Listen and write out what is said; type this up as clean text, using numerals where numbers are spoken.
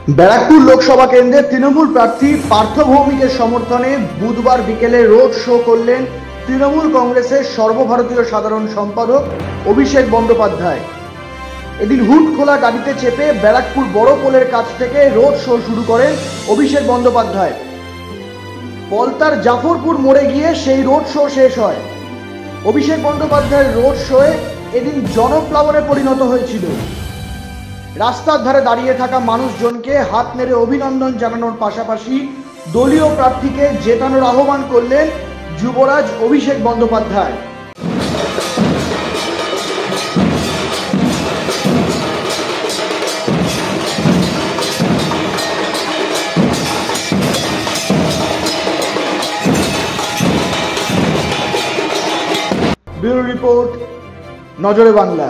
ব্যারাকপুর লোকসভা কেন্দ্রে তৃণমূল প্রার্থী পার্থ ভৌমিকের সমর্থনে বুধবার বিকেলে রোড শো করলেন তৃণমূল কংগ্রেসের সর্বভারতীয় সাধারণ সম্পাদক অভিষেক বন্দ্যোপাধ্যায়। এদিন হুড খোলা গাড়িতে চেপে ব্যারাকপুর বড় পোলের কাছ থেকে রোড শো শুরু করেন অভিষেক বন্দ্যোপাধ্যায়। পলতার জাফরপুর মোড়ে গিয়ে সেই রোড শো শেষ হয়। অভিষেক বন্দ্যোপাধ্যায়ের রোড শোয়ে এদিন জনপ্লাবনে পরিণত হয়েছিল। রাস্তার ধারে দাঁড়িয়ে থাকা মানুষজনকে হাত নেড়ে অভিনন্দন জানানোর পাশাপাশি দলীয় প্রার্থীকে জেতানোর আহ্বান করলেন যুবরাজ অভিষেক বন্দ্যোপাধ্যায়। ব্যুরো রিপোর্ট, নজরে বাংলা।